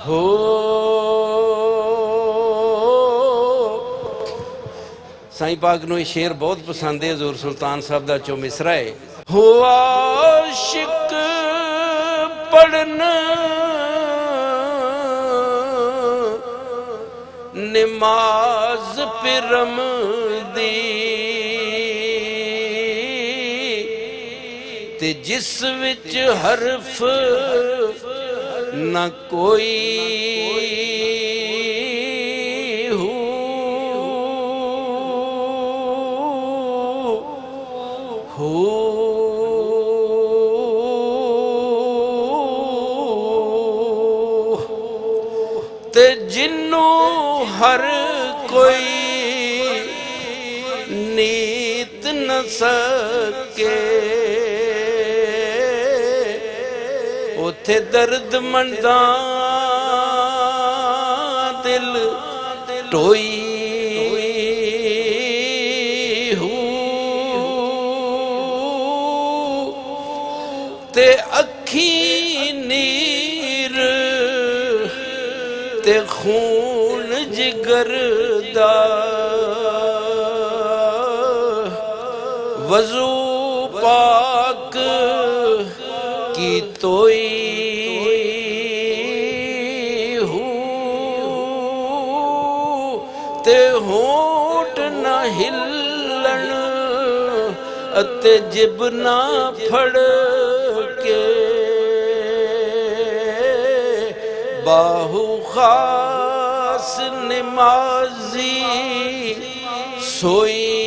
हो साईं पाक नूं ये शेर बहुत पसंद है। हजूर सुल्तान साहब दा चो मिसरा है। हो आशिक पढ़न नमाज पिरम दी ते जिस विच हरफ न कोई ते जिन्नू हर कोई नीत न सके उथे दर्द मंदा दिल टोई ते अखी नीर ते खून जिगर दा वजू पाक की तोई ते होठ न हिलन अते जिब ना फड़ के बाहु खास नमाजी सोई